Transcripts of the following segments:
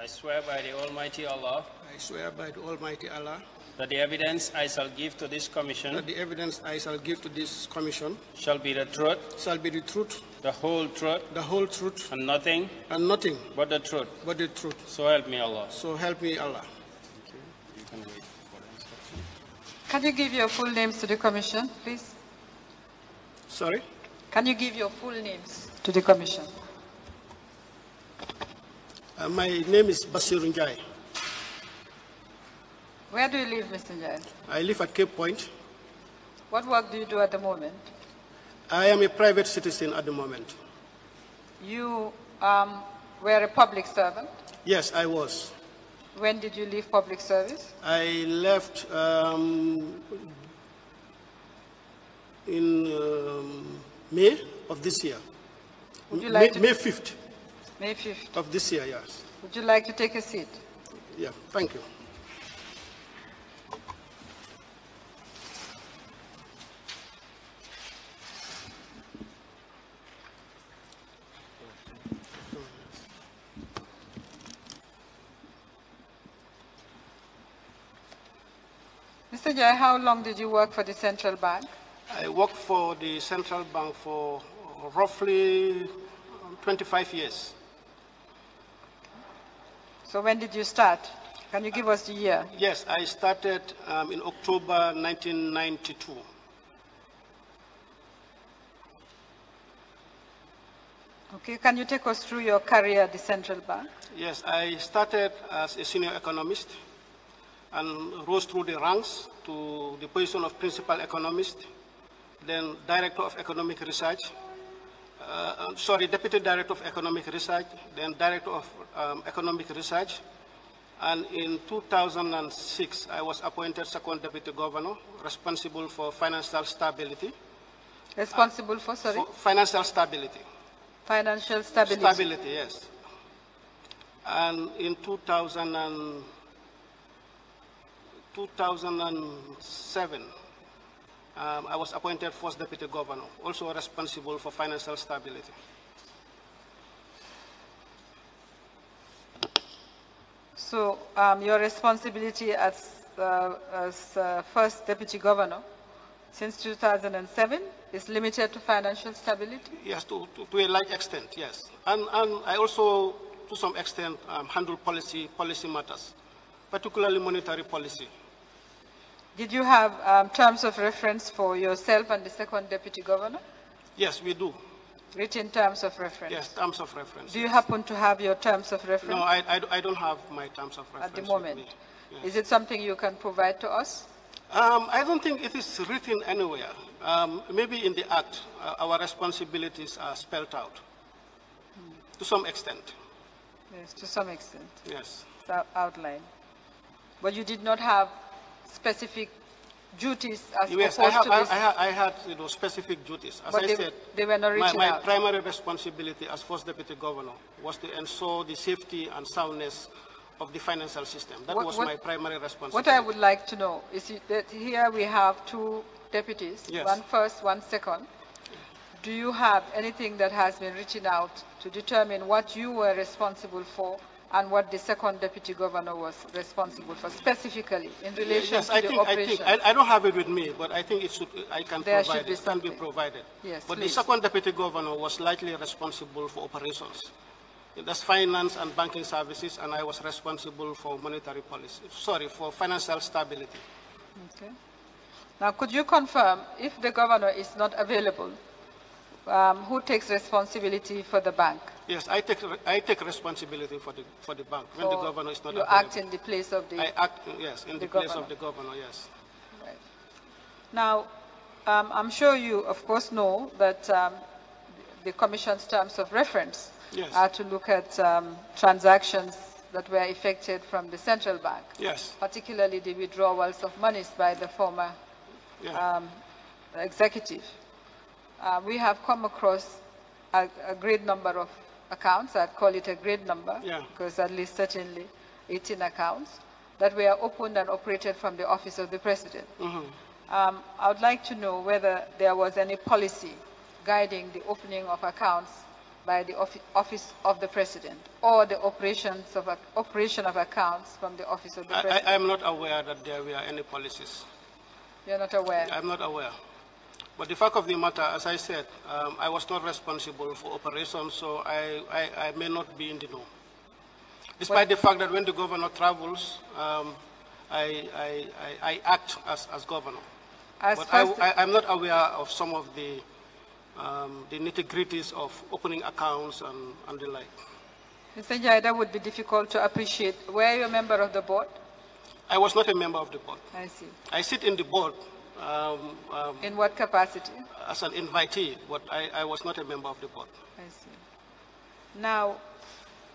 I swear by the Almighty Allah. I swear by the Almighty Allah. That the evidence I shall give to this commission. That the evidence I shall give to this commission. Shall be the truth. Shall be the truth. The whole truth. The whole truth. And nothing. And nothing. But the truth. But the truth. So help me Allah. So help me Allah. You can wait for the instruction. Can you give your full names to the commission, please? Sorry? Can you give your full names to the commission? My name is Basirou Njie. Where do you live, Mr. Njie? I live at Cape Point. What work do you do at the moment? I am a private citizen at the moment. You were a public servant? Yes, I was. When did you leave public service? I left in May of this year. Would you like May 5th. May 5th. Of this year, yes. Would you like to take a seat? Yeah, thank you. Mr. Njie, how long did you work for the central bank? I worked for the central bank for roughly 25 years. So when did you start? Can you give us the year? Yes, I started in October 1992. Okay, can you take us through your career at the central bank? Yes, I started as a senior economist and rose through the ranks to the position of principal economist, then director of economic research, deputy director of economic research, then director of economic research. And in 2006, I was appointed second deputy governor, responsible for financial stability. Responsible for, sorry? For financial stability. Financial stability. Stability, yes. And in 2007, I was appointed first deputy governor, also responsible for financial stability. So your responsibility as first deputy governor since 2007 is limited to financial stability? Yes, to a large extent, yes. And I also, to some extent, handle policy matters, particularly monetary policy. Did you have terms of reference for yourself and the second deputy governor? Yes, we do. Written terms of reference? Yes, terms of reference. Do you happen to have your terms of reference? No, I don't have my terms of reference at the moment. Yes. Is it something you can provide to us? I don't think it is written anywhere. Maybe in the Act, our responsibilities are spelled out to some extent. Yes, to some extent. Yes. It's outlined. But you did not have specific duties as yes, opposed to this? I had specific duties. As but I said, they were not written my out. primary responsibility as first deputy governor was to ensure the safety and soundness of the financial system. That was my primary responsibility. What I would like to know is that here we have two deputies, yes. One first, one second. Do you have anything that has been written out to determine what you were responsible for and what the second deputy governor was responsible for, specifically in relation to the operation? I don't have it with me, but I think it can be provided. Yes, but please. The second deputy governor was likely responsible for operations. That's finance and banking services, and I was responsible for monetary policy. Sorry, for financial stability. Okay. Now, could you confirm if the governor is not available, who takes responsibility for the bank? Yes, I take responsibility for the bank when the governor is not available. You act in the place of the. I act, yes, in the place of the governor. Yes. Right. Now, I'm sure you, of course, know that the Commission's terms of reference are to look at transactions that were effected from the central bank. Yes. Particularly the withdrawals of monies by the former executive. We have come across a great number of accounts. I'd call it a great number because at least certainly 18 accounts that were opened and operated from the office of the president. I would like to know whether there was any policy guiding the opening of accounts by the office of the President, or the operation of accounts from the office of the President? I am not aware that there were any policies. You're not aware? I'm not aware. But the fact of the matter, as I said, I was not responsible for operations, so I may not be in the know. Despite the fact that when the governor travels, I act as governor. But I'm not aware of some of the nitty-gritties of opening accounts and the like. Mr. Njie, that would be difficult to appreciate. Were you a member of the board? I was not a member of the board. I see. I sit in the board. In what capacity? As an invitee, but I was not a member of the board. I see. Now,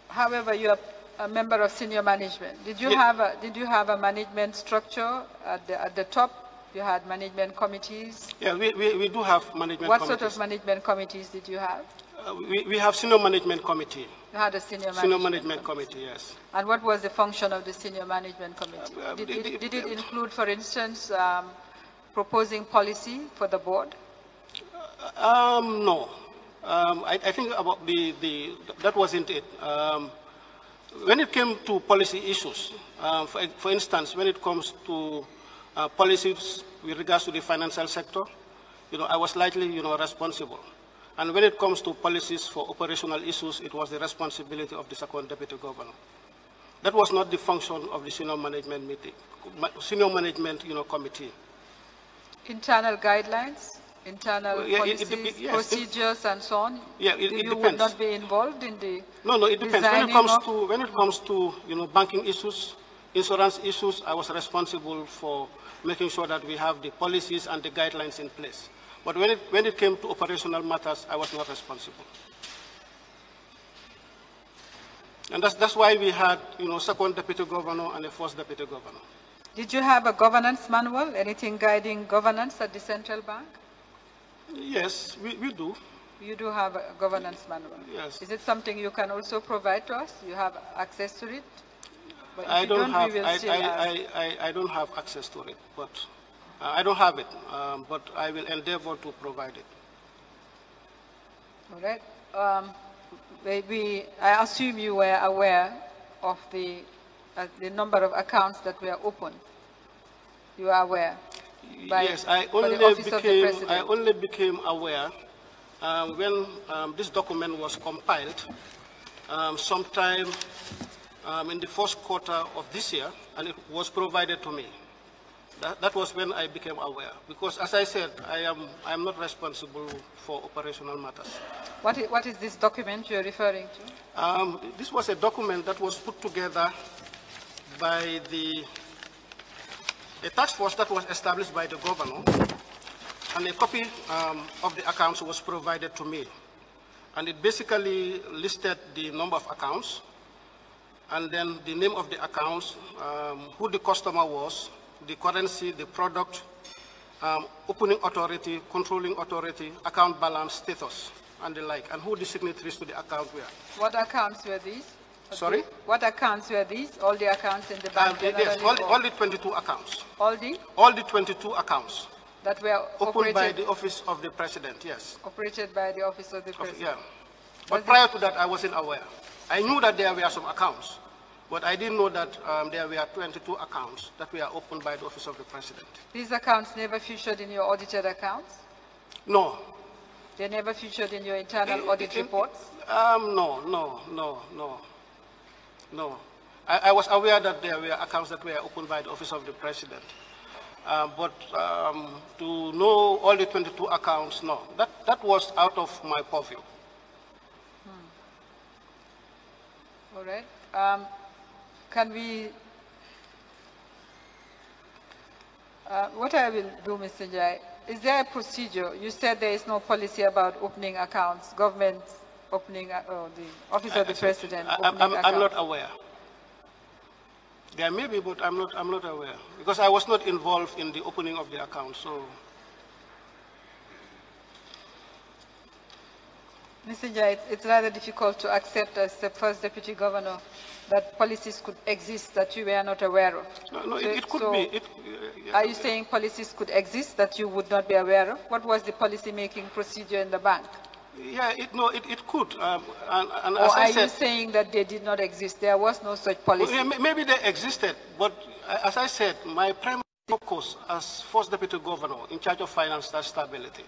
however, you are a member of senior management. Did you have a management structure at the top? You had management committees? Yeah, we do have management committees. What sort of management committees did you have? We have senior management committee. You had a senior management committee, yes. And what was the function of the senior management committee? Did it include, for instance, proposing policy for the board? No. I think about that wasn't it. When it came to policy issues, for instance, when it comes to policies with regards to the financial sector, I was likely, responsible. And when it comes to policies for operational issues, it was the responsibility of the second deputy governor. That was not the function of the senior management committee. Internal guidelines, internal policies, procedures, and so on. Yeah, it you depends. Would not be involved in the No, it depends. When it comes to banking issues, insurance issues, I was responsible for making sure that we have the policies and the guidelines in place. But when it came to operational matters, I was not responsible. And that's why we had, second deputy governor and a first deputy governor. Did you have a governance manual, anything guiding governance at the central bank? Yes, we do. You do have a governance manual? Yes. Is it something you can also provide to us? You have access to it? But I don't have access to it, but I don't have it, but I will endeavor to provide it. All right. I assume you were aware of the number of accounts that were open. You are aware? Yes, I only became aware when this document was compiled sometime in the first quarter of this year, and it was provided to me. That was when I became aware, because as I said, I am not responsible for operational matters. What is this document you're referring to? This was a document that was put together by a task force that was established by the governor, and a copy of the accounts was provided to me. And it basically listed the number of accounts, and then the name of the accounts, who the customer was, the currency, the product, opening authority, controlling authority, account balance, status, and the like, and who the signatories to the account were. What accounts were these? Sorry? What accounts were these? All the accounts in the bank? Yes, all the 22 accounts. All the? All the 22 accounts. That were opened by the office of the president, yes. Operated by the office of the president? Yeah. But prior to that, I wasn't aware. I knew that there were some accounts, but I didn't know that there were 22 accounts that were opened by the office of the president. These accounts never featured in your audited accounts? No. They never featured in your internal audit reports? No. I was aware that there were accounts that were opened by the office of the president. But to know all the 22 accounts, no. That was out of my purview. All right. Can we... what I will do, Mr. Njie, is there a procedure? You said there is no policy about opening accounts, government opening, the office of the president opening accounts. I'm not aware. There may be, but I'm not aware, because I was not involved in the opening of the account. So, Mr. Njie, it's rather difficult to accept as the first deputy governor that policies could exist that you were not aware of. No, it could be. Are you saying policies could exist that you would not be aware of? What was the policy-making procedure in the bank? Yeah, it could. And or as I are said, you saying that they did not exist? There was no such policy. well, maybe they existed, but as I said, my primary focus as first deputy governor in charge of financial stability,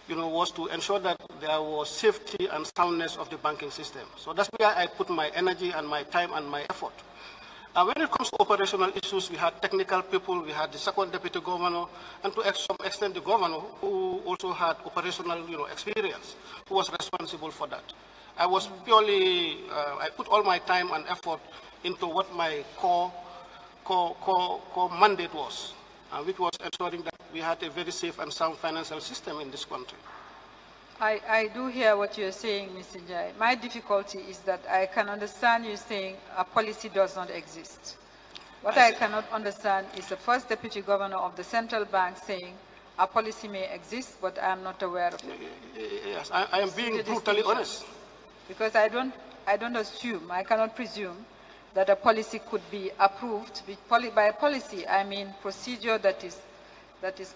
was to ensure that there was safety and soundness of the banking system. So that's where I put my energy and my time and my effort. When it comes to operational issues, we had technical people, we had the second deputy governor, and to some extent the governor, who also had operational experience, who was responsible for that. I was purely, I put all my time and effort into what my core mandate was, which was ensuring that we had a very safe and sound financial system in this country. I do hear what you're saying, Mr. Njie. My difficulty is that I can understand you saying a policy does not exist. What I cannot understand is the first deputy governor of the central bank saying a policy may exist, but I am not aware of it. Yes, I am being brutally honest. Because I don't assume, I cannot presume that a policy could be approved. By a policy, I mean procedure that is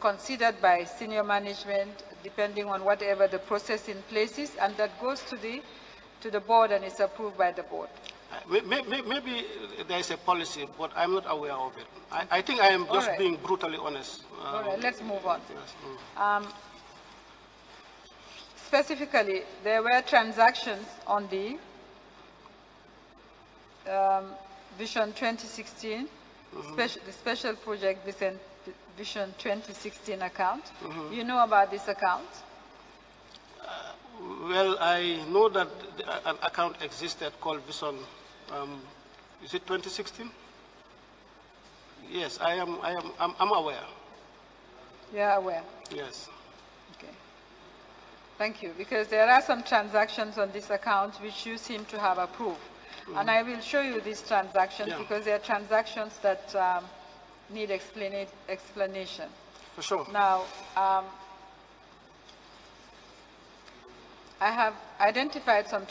considered by senior management, depending on whatever the process in place is, and that goes to the board and is approved by the board. Maybe there is a policy, but I'm not aware of it. I think I am just being brutally honest. All right, let's move on. Yes. Specifically, there were transactions on the Vision 2016, the special project Vision 2016 account. You know about this account? Well, I know that an account existed called Vision, is it 2016? Yes, I'm aware. You are aware? Yes. Okay. Thank you, because there are some transactions on this account which you seem to have approved. And I will show you these transactions because they are transactions that need explanation. For sure. Now, I have identified some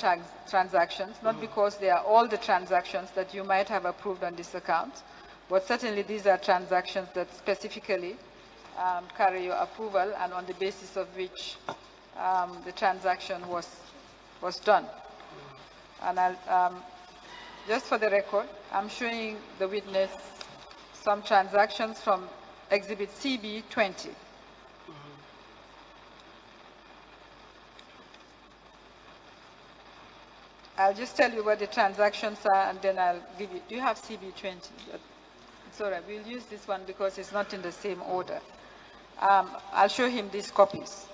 transactions, not because they are all the transactions that you might have approved on this account, but certainly these are transactions that specifically carry your approval and on the basis of which the transaction was done. And just for the record, I'm showing the witness some transactions from Exhibit CB 20. I'll just tell you what the transactions are, and then I'll give you. Do you have CB 20? It's all right. We'll use this one because it's not in the same order. I'll show him these copies.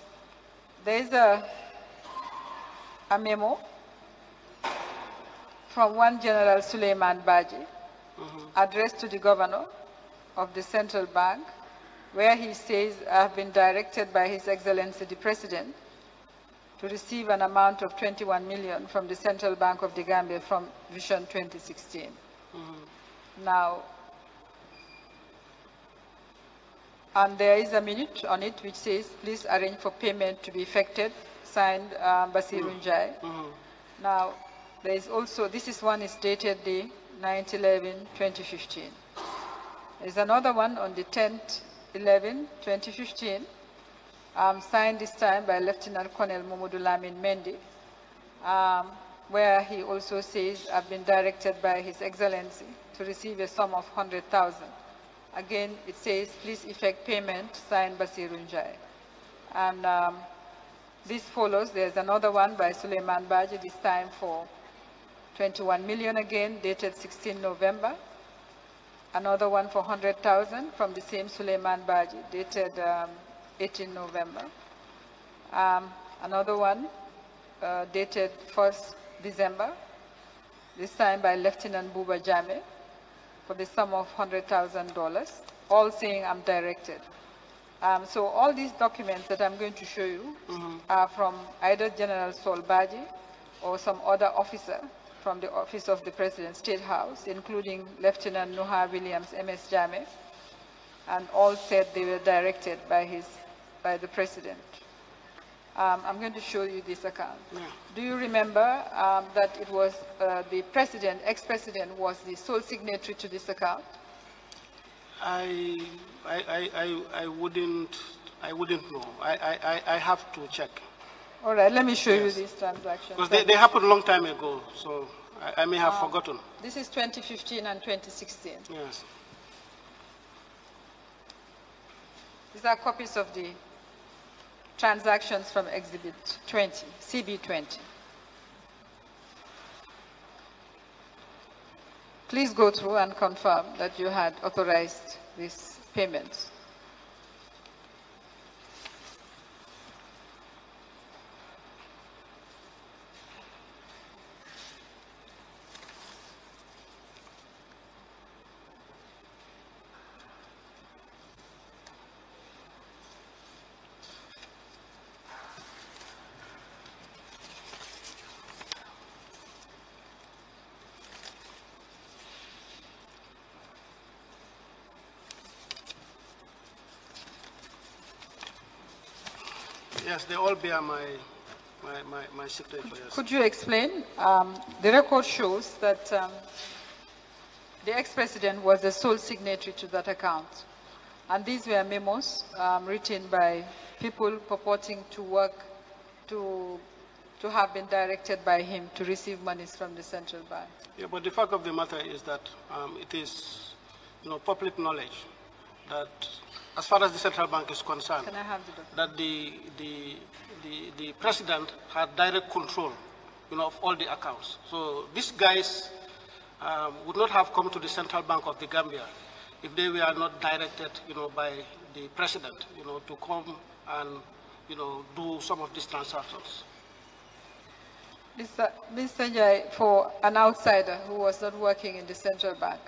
There is a memo from one General Suleiman Baji, addressed to the governor of the central bank, where he says, I have been directed by His Excellency the President to receive an amount of 21 million from the Central Bank of the Gambia from Vision 2016. Now, and there is a minute on it which says, please arrange for payment to be effected, signed Basirou Njie. Now, there is also, this one is dated the 9/11/2015. There's another one on the 10/11/2015, signed this time by Lieutenant Colonel Mamadou Lamin Mendy, where he also says, I've been directed by His Excellency to receive a sum of 100,000. Again, it says, please effect payment, signed Basirou Njie. And this follows, there's another one by Suleiman Baji, this time for 21 million again, dated 16 November. Another one for 100,000 from the same Suleiman Baji, dated 18 November. Another one dated 1st December, this time by Lieutenant Buba Jame for the sum of $100,000, all saying I'm directed. So all these documents that I'm going to show you are from either General Sol Baji or some other officer from the Office of the President, State House, including Lieutenant Nuha Williams, MS Jame, and all said they were directed by the President. I'm going to show you this account. Do you remember that it was the President, ex-President, was the sole signatory to this account? I wouldn't know. I have to check. All right, let me show you Yes. these transactions. Because they happened a long time ago, so I may have forgotten. This is 2015 and 2016. Yes. These are copies of the transactions from Exhibit 20, CB20. Please go through and confirm that you had authorized these payments. Yes, they all bear my signature. Yes. Could you explain? The record shows that the ex-president was the sole signatory to that account. And these were memos written by people purporting to work to have been directed by him to receive monies from the central bank. Yeah, but the fact of the matter is that it is, public knowledge that, as far as the central bank is concerned, Can I have the document? that the president had direct control, of all the accounts. So these guys would not have come to the central bank of the Gambia if they were not directed, by the president, to come and, do some of these transactions. Mr. Njie, for an outsider who was not working in the central bank,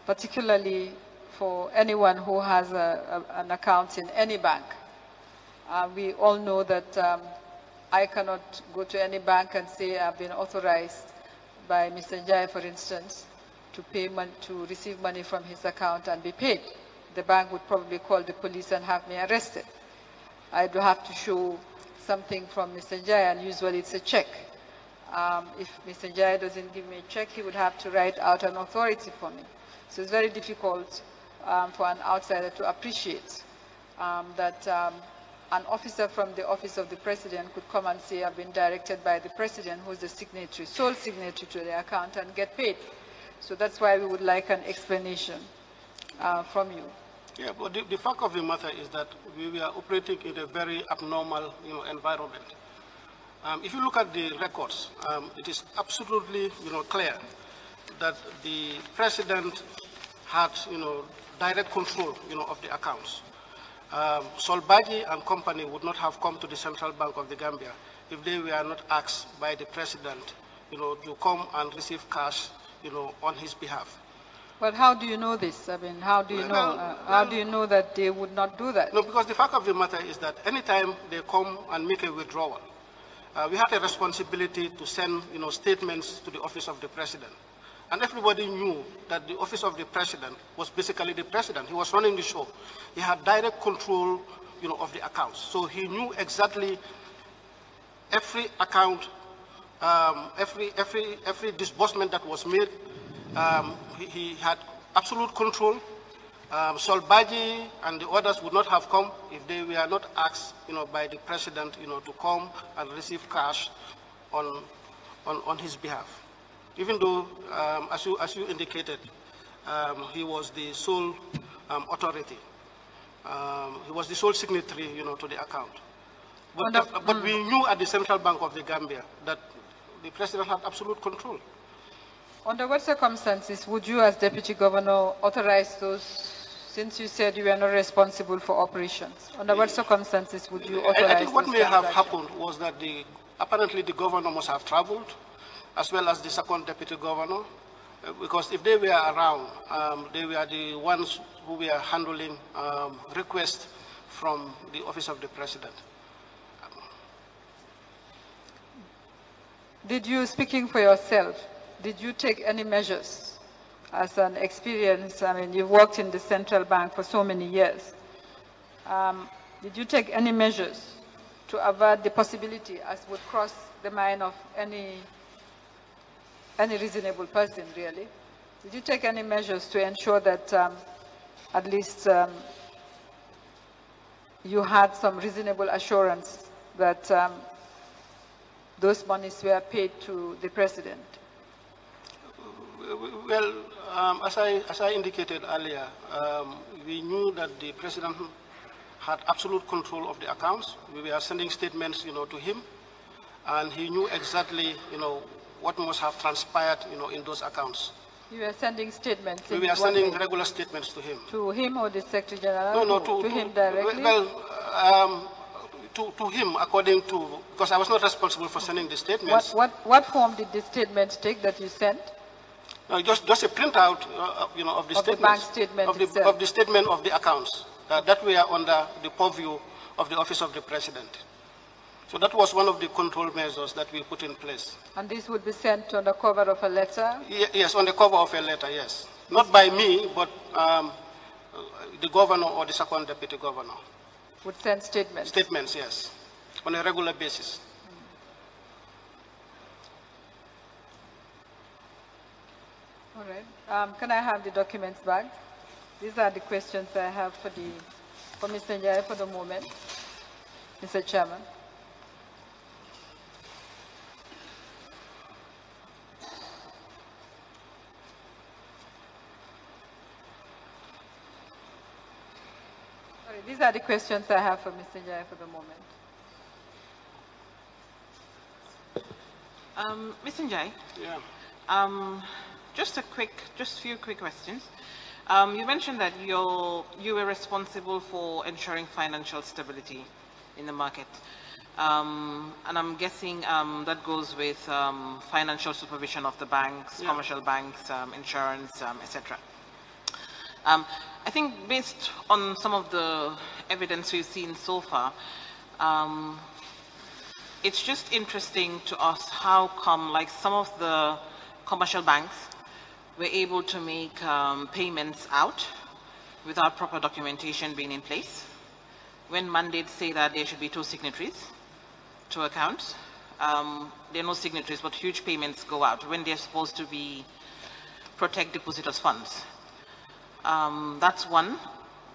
particularly for anyone who has an account in any bank, we all know that I cannot go to any bank and say I've been authorized by Mr. Njie, for instance, to to receive money from his account and be paid. The bank would probably call the police and have me arrested. I do have to show something from Mr. Njie, and usually it's a check. If Mr. Njie doesn't give me a check, he would have to write out an authority for me. So it's very difficult for an outsider to appreciate that an officer from the office of the president could come and say, I've been directed by the president, who's the signatory, sole signatory to the account, and get paid. So that's why we would like an explanation from you. Yeah, but the fact of the matter is that we were operating in a very abnormal, environment. If you look at the records, it is absolutely, clear that the president had, direct control, of the accounts. Solbaji and company would not have come to the Central Bank of the Gambia if they were not asked by the president, to come and receive cash, on his behalf. But how do you know this? I mean, how do you know? How do you know that they would not do that? No, because the fact of the matter is that anytime they come and make a withdrawal, we had a responsibility to send, statements to the office of the president. And everybody knew that the office of the president was basically the president. He was running the show. He had direct control, of the accounts. So he knew exactly every account, every disbursement that was made. He had absolute control. Solbaji and the others would not have come if they were not asked, by the president, to come and receive cash on his behalf. Even though, as you indicated, he was the sole authority. He was the sole signatory, to the account. But we knew at the Central Bank of the Gambia that the president had absolute control. Under what circumstances would you, as deputy governor, authorize those, since you said you were not responsible for operations? Under what circumstances would you authorize I think what those may have happened was that apparently the governor must have traveled, as well as the second deputy governor, because if they were around, they were the ones who were handling requests from the office of the president. Did you, speaking for yourself, did you take any measures as an experience? I mean, you've worked in the central bank for so many years. Did you take any measures to avert the possibility, as would cross the mind of any reasonable person, really? Did you take any measures to ensure that at least you had some reasonable assurance that those monies were paid to the president? Well, as I indicated earlier, we knew that the president had absolute control of the accounts. We were sending statements, to him, and he knew exactly, what must have transpired, in those accounts. You were sending statements? We were sending regular statements to him. To him or the Secretary General? No, to him directly? Well, to him, according to, because I was not responsible for sending the statements. What form did the statement take that you sent? Just a printout, of the statements. The bank statement of the statement of the accounts that were under the purview of the Office of the President. So that was one of the control measures that we put in place. And this would be sent on the cover of a letter? Yes, on the cover of a letter, yes. Not by me, but the governor or the second deputy governor. Would send statements? Statements, yes, on a regular basis. All right. Can I have the documents back? These are the questions I have for Mr. Njie for the moment, Mr. Chairman. These are the questions I have for Mr. Njie for the moment. Mr. Njie? Yeah. Just a few quick questions. You mentioned that you were responsible for ensuring financial stability in the market. And I'm guessing that goes with financial supervision of the banks, yeah, commercial banks, insurance, etc. I think based on some of the evidence we've seen so far, it's just interesting to us how come, like, some of the commercial banks were able to make payments out without proper documentation being in place, when mandates say that there should be 2 signatories to accounts. There are no signatories, but huge payments go out when they're supposed to be protect depositors' funds. That's one.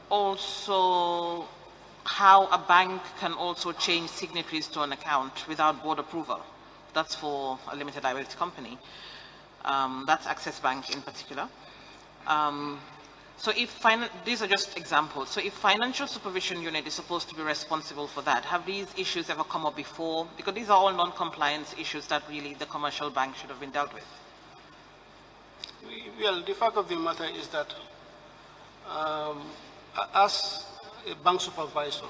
Also, how a bank can also change signatories to an account without board approval. That's for a limited liability company. That's Access Bank in particular. So these are just examples. So if financial supervision unit is supposed to be responsible for that, have these issues ever come up before? Because these are all non-compliance issues that really the commercial bank should have been dealt with. Well, the fact of the matter is that as a bank supervisor,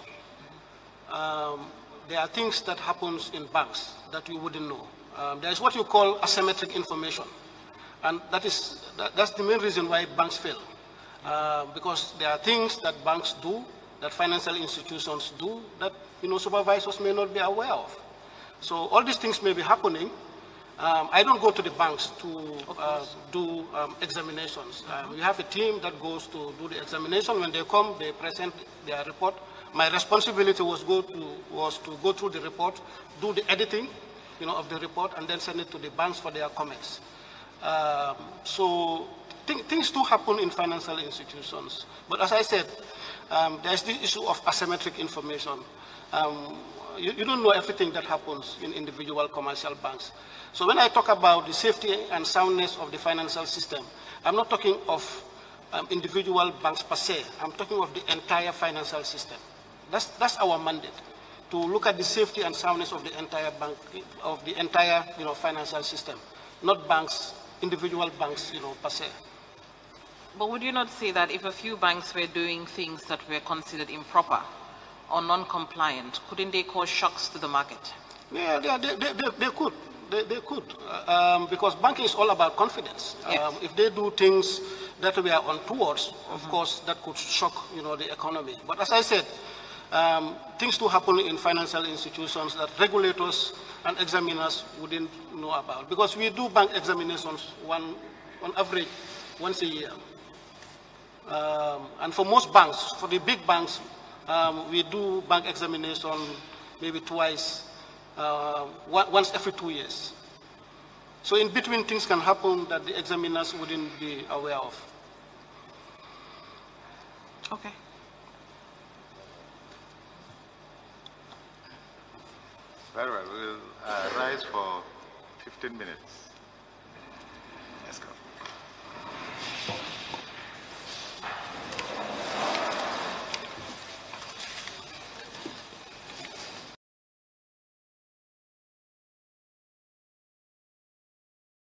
there are things that happens in banks that you wouldn't know. There is what you call asymmetric information, and that's the main reason why banks fail, because there are things that banks do, that financial institutions do, that supervisors may not be aware of. So all these things may be happening. I don't go to the banks to do examinations. We have a team that goes to do the examination. When they come, they present their report. My responsibility was to go through the report, do the editing, of the report, and then send it to the banks for their comments. So things do happen in financial institutions. But as I said, there's the issue of asymmetric information. You don't know everything that happens in individual commercial banks. So when I talk about the safety and soundness of the financial system, I'm not talking of individual banks per se. I'm talking of the entire financial system. That's our mandate, to look at the safety and soundness of the entire bank, of the entire financial system, not banks, individual banks, per se. But would you not say that if a few banks were doing things that were considered improper or non-compliant, couldn't they cause shocks to the market? Yeah, they could. They could, because banking is all about confidence. Yes. If they do things that we are untoward, of course, that could shock, the economy. But as I said, things do happen in financial institutions that regulators and examiners wouldn't know about, because we do bank examinations on average once a year. And for most banks, for the big banks, we do bank examination maybe twice. Once every 2 years. So in between, things can happen that the examiners wouldn't be aware of. Okay. Very well. We will rise for 15 minutes.